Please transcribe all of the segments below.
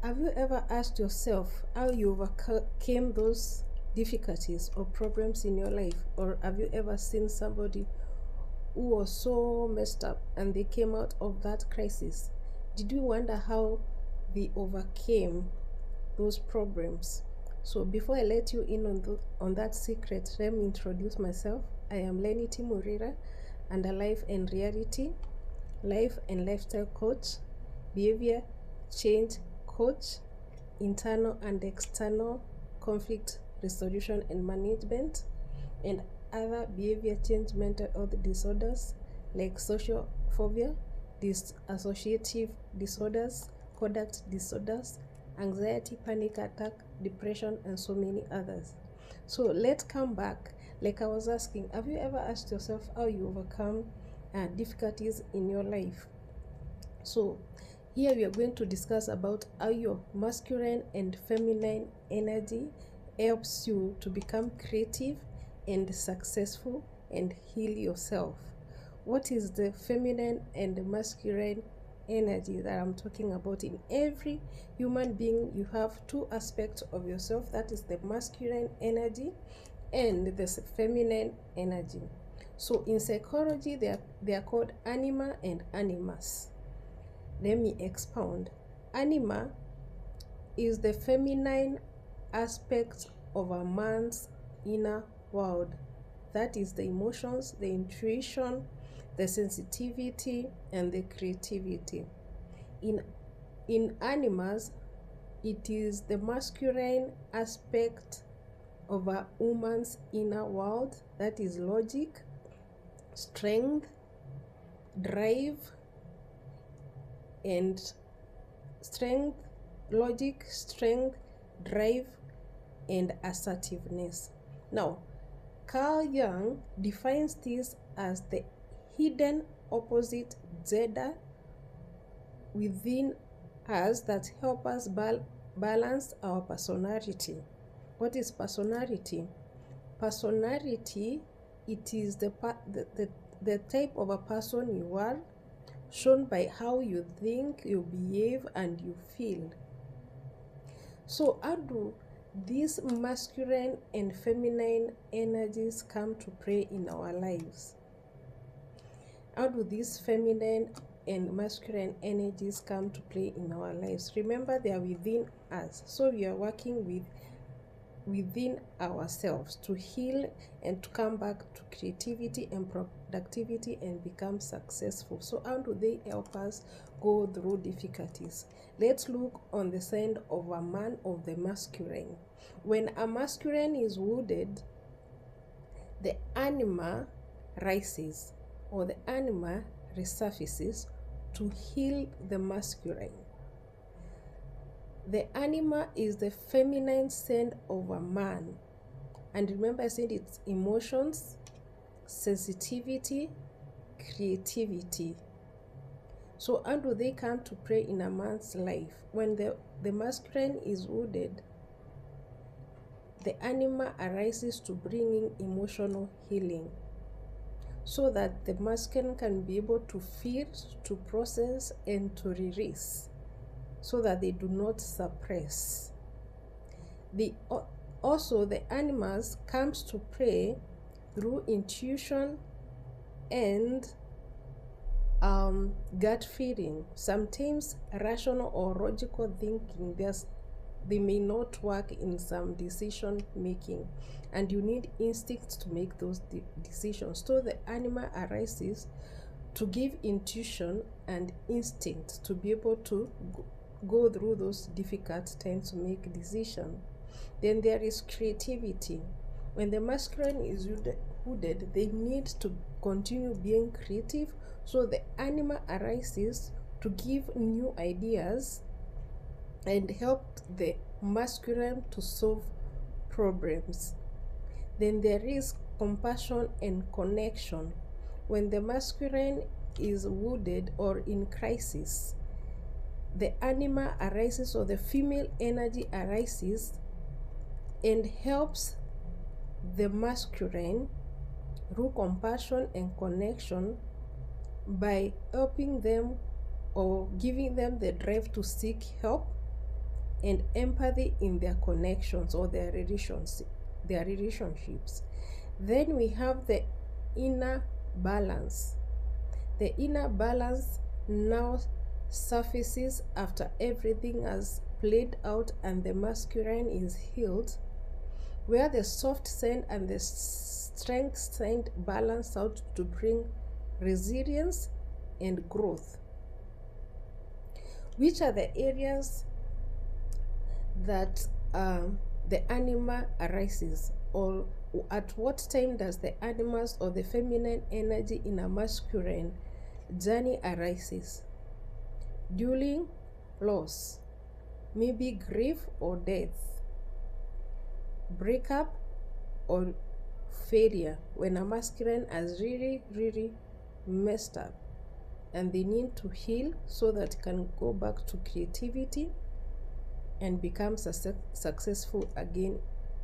Have you ever asked yourself how you overcame those difficulties or problems in your life? Or have you ever seen somebody who was so messed up and they came out of that crisis? Did you wonder how they overcame those problems? So before I let you in on that secret, let me introduce myself. I am Lenny Timurira, and a life and lifestyle coach, behavior change coach, internal and external conflict resolution and management, and other behavior change mental health disorders like social phobia, dissociative disorders, conduct disorders, anxiety, panic attack, depression, and so many others. So let's come back. Like I was asking, have you ever asked yourself how you overcome difficulties in your life? So here we are going to discuss about how your masculine and feminine energy helps you to become creative and successful and heal yourself. What is the feminine and masculine energy that I'm talking about? In every human being, you have two aspects of yourself. That is the masculine energy and the feminine energy. So in psychology, they are called Anima and Animus. Let me expound. Anima is the feminine aspect of a man's inner world. That is the emotions, the intuition, the sensitivity, and the creativity. In Animus, it is the masculine aspect of a woman's inner world. That is logic, strength, drive, and logic, strength, drive, and assertiveness. Now, Carl Jung defines this as the hidden opposite gender within us that help us balance our personality. What is personality? Personality, it is the type of a person you are, shown by how you think, you behave, and you feel. So how do these masculine and feminine energies come to play in our lives? How do these feminine and masculine energies come to play in our lives? Remember, they are within us. So we are working within ourselves to heal and to come back to creativity and productivity and become successful. So how do they help us go through difficulties? Let's look on the side of a man, of the masculine. When a masculine is wounded, the anima rises, or the anima resurfaces to heal the masculine. The anima is the feminine side of a man. And remember, I said it's emotions, sensitivity, creativity. So how do they come to play in a man's life? When the masculine is wounded, the anima arises to bring in emotional healing, so that the masculine can be able to feel, to process, and to release, so that they do not suppress. Also, the animus comes to play through intuition and gut feeling. Sometimes rational or logical thinking, they may not work in some decision making, and you need instincts to make those decisions. So the anima arises to give intuition and instinct to be able to go through those difficult times to make decisions. Then there is creativity. When the masculine is wounded, they need to continue being creative, so the anima arises to give new ideas and help the masculine to solve problems. Then there is compassion and connection. When the masculine is wounded or in crisis, the anima arises, or the female energy arises and helps the masculine through compassion and connection by helping them or giving them the drive to seek help and empathy in their connections or their relationships. Then we have the inner balance. The inner balance now surfaces after everything has played out and the masculine is healed, where the soft side and the strength side balance out to bring resilience and growth. Which are the areas that the anima arises, or at what time does the animus or the feminine energy in a masculine journey arises? During loss, maybe grief or death, breakup or failure, when a masculine has really messed up and they need to heal so that it can go back to creativity and become successful again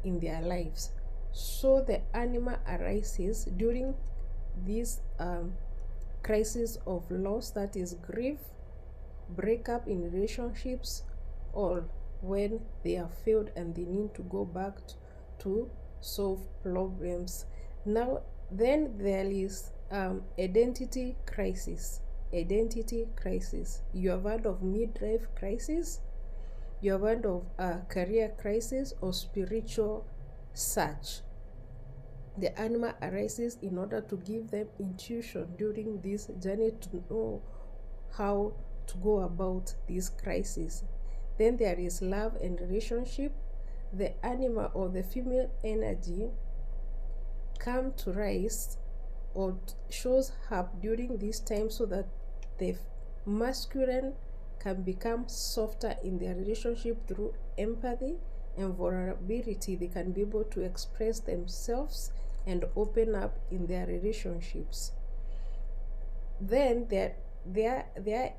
in their lives. So the anima arises during this crisis of loss, that is grief, breakup in relationships, or when they have failed and they need to go back to solve problems. Now then there is identity crisis. You have heard of midlife crisis, you have heard of career crisis or spiritual search. The anima arises in order to give them intuition during this journey to know how to go about this crisis. Then there is love and relationship. The anima or the female energy come to rise or shows up during this time so that the masculine can become softer in their relationship through empathy and vulnerability. They can be able to express themselves and open up in their relationships. Then there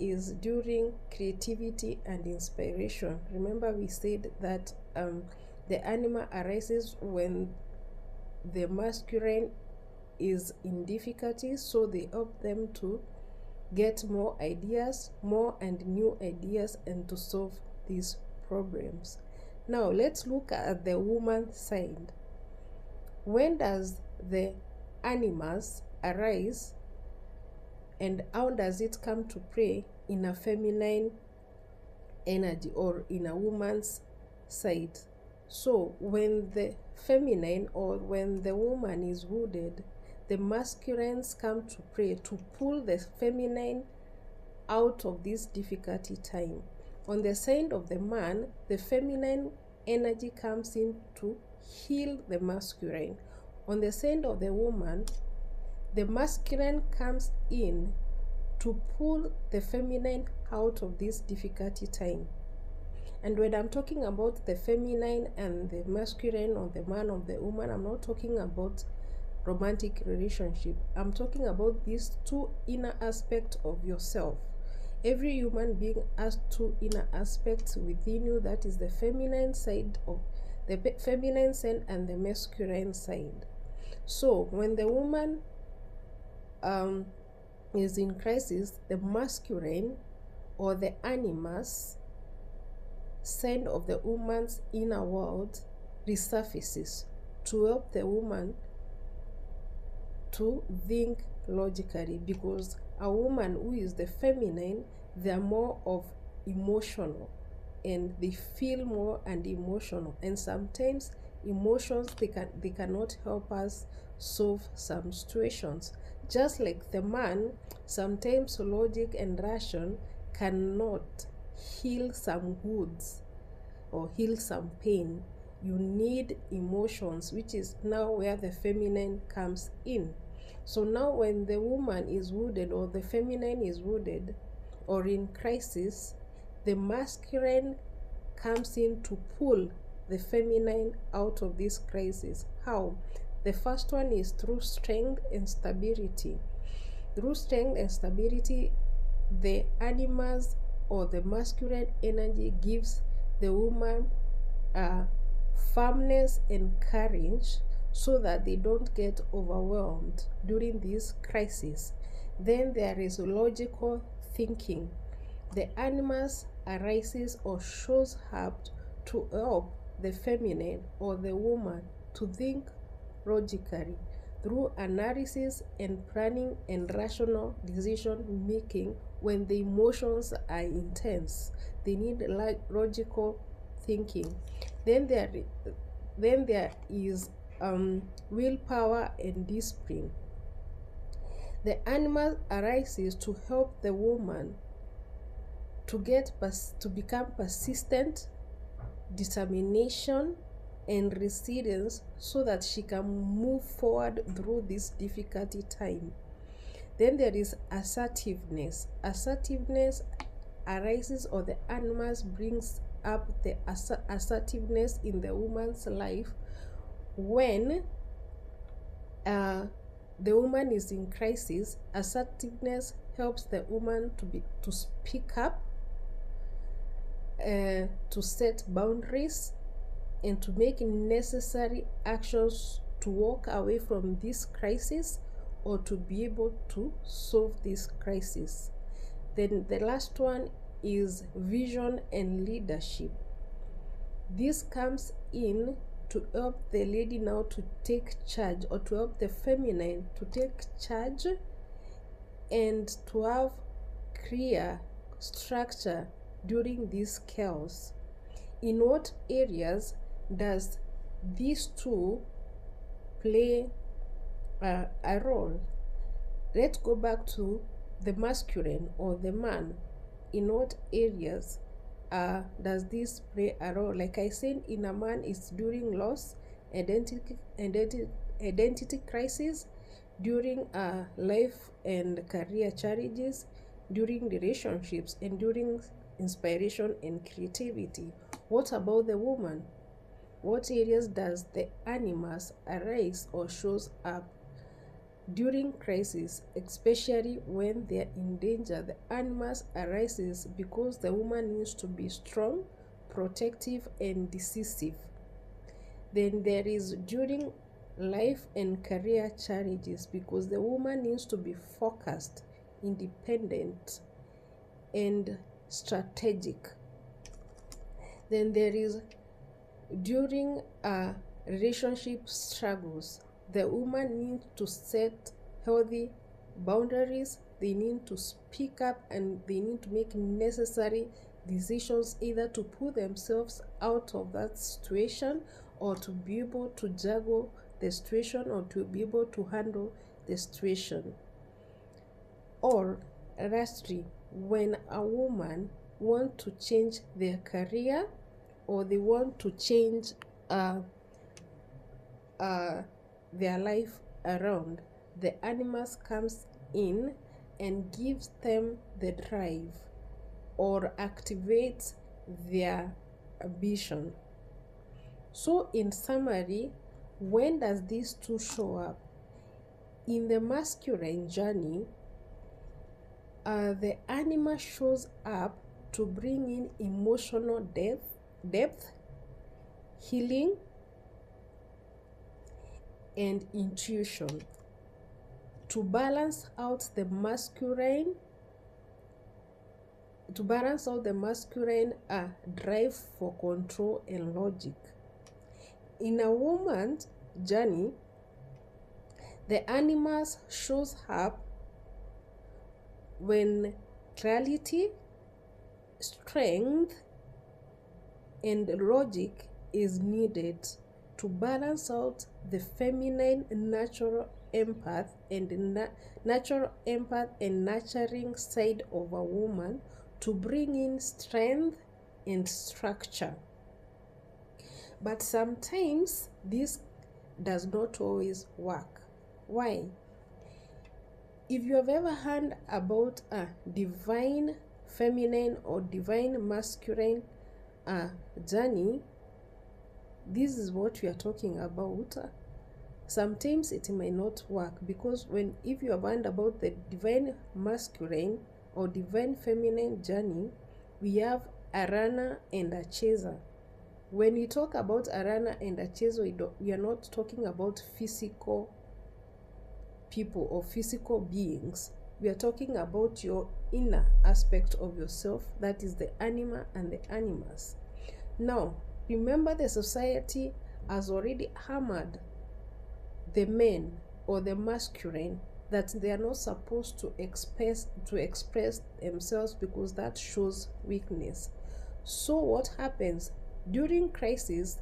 is during creativity and inspiration. Remember we said that the anima arises when the masculine is in difficulties, so they help them to get more and new ideas and to solve these problems. Now let's look at the woman side. When does the animus arise and how does it come to play in a feminine energy or in a woman's side? So when the feminine or when the woman is wounded, the masculines come to play to pull the feminine out of this difficulty time. On the side of the man, the feminine energy comes in to heal the masculine. On the side of the woman, the masculine comes in to pull the feminine out of this difficulty time. And when I'm talking about the feminine and the masculine, or the man or the woman, I'm not talking about romantic relationship. I'm talking about these two inner aspects of yourself. Every human being has two inner aspects within you, that is the feminine side of the feminine side and the masculine side. So when the woman is in crisis, the masculine or the animus side of the woman's inner world resurfaces to help the woman to think logically, because a woman who is the feminine, they're more of emotional and they feel more and emotional, and sometimes emotions they cannot help us solve some situations. Just like the man, sometimes logic and ration cannot heal some wounds or heal some pain. You need emotions, which is now where the feminine comes in. So now when the woman is wounded or the feminine is wounded or in crisis, the masculine comes in to pull the feminine out of this crisis. How? The first one is through strength and stability. Through strength and stability, the animus or the masculine energy gives the woman firmness and courage so that they don't get overwhelmed during this crisis. Then there is logical thinking. the animus arises or shows up to help the feminine or the woman to think logically through analysis and planning and rational decision making. When the emotions are intense, they need logical thinking. Then there is willpower and discipline. The animal arises to help the woman to become persistent, determination, and resilience, so that she can move forward through this difficult time. Then there is assertiveness. Assertiveness arises, or the animals brings up the assertiveness in the woman's life when the woman is in crisis. Assertiveness helps the woman to speak up, to set boundaries, and to make necessary actions to walk away from this crisis or to be able to solve this crisis. Then the last one is vision and leadership. This comes in to help the lady now to take charge, or to help the feminine to take charge and to have clear structure during this chaos. In what areas does these two play a role? Let's go back to the masculine or the man. In what areas does this play a role? Like I said, in a man, it's during loss, identity crisis, during life and career challenges, during relationships, and during inspiration and creativity. What about the woman? What areas does the animus arise or shows up? During crisis, especially when they are in danger, the animus arises because the woman needs to be strong, protective, and decisive. Then there is during life and career challenges, because the woman needs to be focused, independent, and strategic. Then there is during relationship struggles, the woman needs to set healthy boundaries. They need to speak up, and they need to make necessary decisions, either to pull themselves out of that situation, or to be able to juggle the situation, or to be able to handle the situation. Or lastly, when a woman wants to change their career, or they want to change their life around, the animus comes in and gives them the drive, or activates their ambition. So in summary, when does these two show up? In the masculine journey, the animus shows up to bring in emotional depth, healing, and intuition, to balance out the masculine drive for control and logic. In a woman's journey, the animus shows up when clarity, strength, and logic is needed to balance out the feminine natural empath and nurturing side of a woman, to bring in strength and structure. But sometimes this does not always work. Why? If you have ever heard about a divine feminine or divine masculine journey, this is what we are talking about. Sometimes it may not work, because if you have heard about the divine masculine or divine feminine journey, we have a runner and a chaser. When we talk about a runner and a chaser, we are not talking about physical people or physical beings. we are talking about your inner aspect of yourself, that is the anima and the animus. Now, remember, the society has already hammered the men or the masculine that they are not supposed to express themselves because that shows weakness. So what happens during crisis?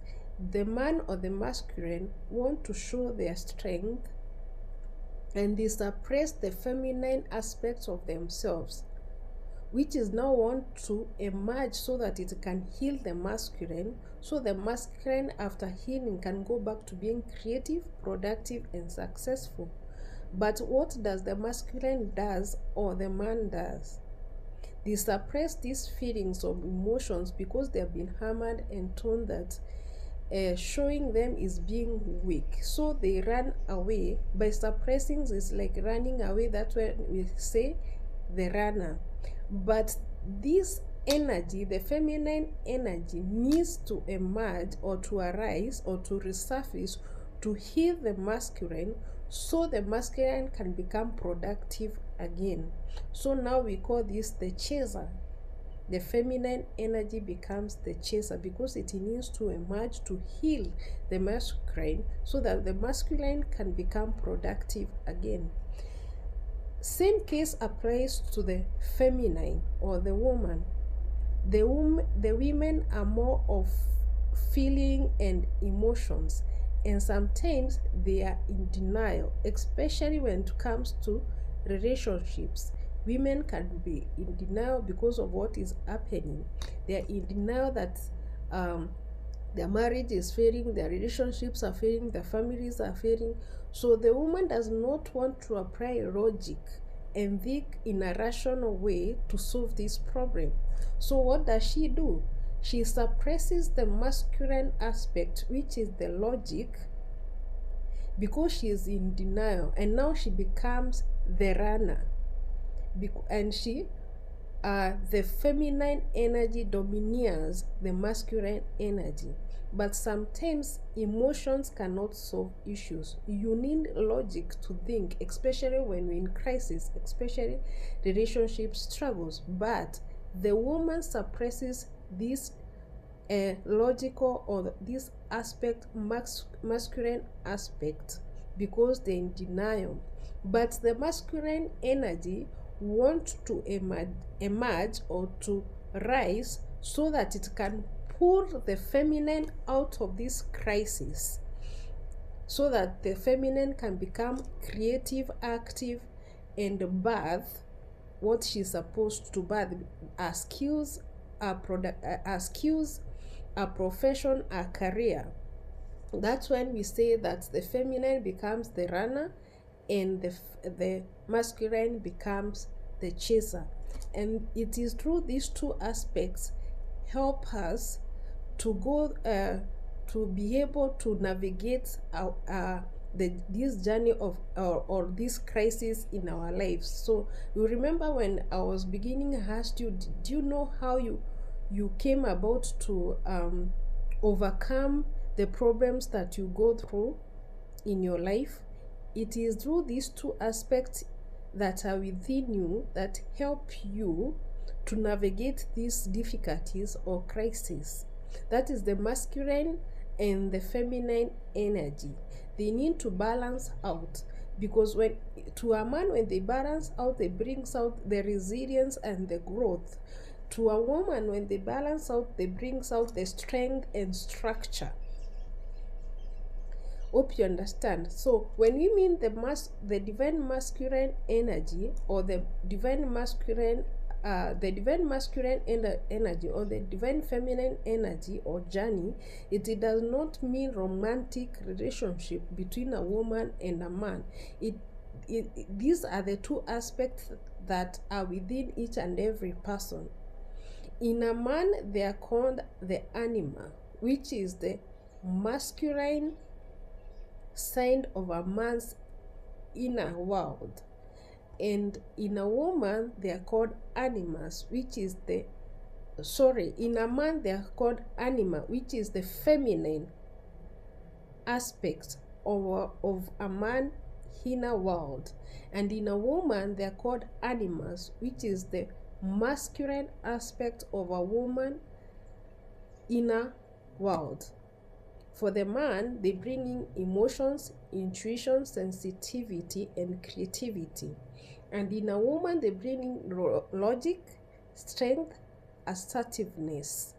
The man or the masculine want to show their strength, and they suppress the feminine aspects of themselves, which is now want to emerge so that it can heal the masculine, so the masculine after healing can go back to being creative, productive, and successful. But what does the masculine does, or the man does? They suppress these feelings of emotions because they have been hammered and told that showing them is being weak. So they run away. By suppressing is like running away. That's when we say the runner. But this energy, the feminine energy, needs to emerge or to arise or to resurface to heal the masculine, so the masculine can become productive again. So now we call this the chaser. The feminine energy becomes the chaser because it needs to emerge to heal the masculine so that the masculine can become productive again. Same case applies to the feminine or the woman. The women are more of feeling and emotions, and sometimes they are in denial, especially when it comes to relationships. Women can be in denial because of what is happening. They are in denial that their marriage is failing, their relationships are failing, their families are failing. So the woman does not want to apply logic and think in a rational way to solve this problem. So what does she do? She suppresses the masculine aspect, which is the logic, because she is in denial, and now she becomes the runner. And the feminine energy domineers the masculine energy. But sometimes emotions cannot solve issues. You need logic to think, especially when we're in crisis, especially relationship struggles. But the woman suppresses this logical or this aspect, masculine aspect, because they're in denial. But the masculine energy want to emerge or to rise so that it can pull the feminine out of this crisis, so that the feminine can become creative, active, and birth what she's supposed to birth: her skills, her skills, her profession, her career. That's when we say that the feminine becomes the runner and the masculine becomes the chaser. And it is through these two aspects help us to go to be able to navigate this journey of or this crisis in our lives. So you remember when I was beginning, I asked you, do you know how you came about to overcome the problems that you go through in your life? It is through these two aspects that are within you that help you to navigate these difficulties or crises. That is the masculine and the feminine energy. They need to balance out, because when to a man, when they balance out, they brings out the resilience and the growth. To a woman, when they balance out, they brings out the strength and structure. Hope you understand. So when we mean the divine masculine energy, or the divine masculine energy, or the divine feminine energy or journey, it does not mean romantic relationship between a woman and a man. These are the two aspects that are within each and every person. In a man, they are called the anima, which is the masculine side of a man's inner world. And in a woman, they are called animus, which is in a man, they are called anima, which is the feminine aspect of a man inner world. And in a woman, they're called animus, which is the masculine aspect of a woman inner world. For the man, they bring in emotions, intuition, sensitivity, and creativity. And in a woman, they bring in logic, strength, assertiveness.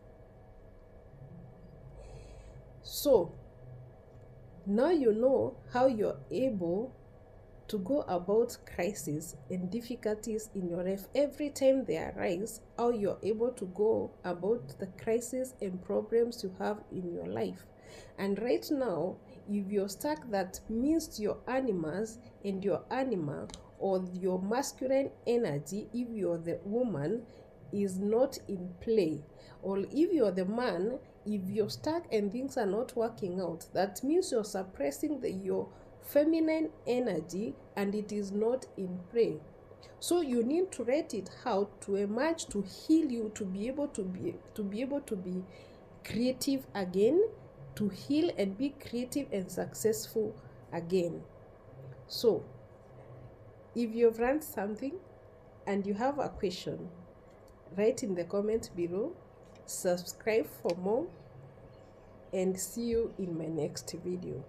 So, now you know how you're able to go about crises and difficulties in your life. Every time they arise, how you're able to go about the crises and problems you have in your life. And right now, if you're stuck, that means your animals and your anima, or your masculine energy, if you're the woman, is not in play. Or if you're the man, if you're stuck and things are not working out, that means you're suppressing your feminine energy and it is not in play. So you need to let it out to emerge, to heal you, to be able to be creative again, to heal and be creative and successful again. So if you've learned something and you have a question, write in the comment below, subscribe for more, and see you in my next video.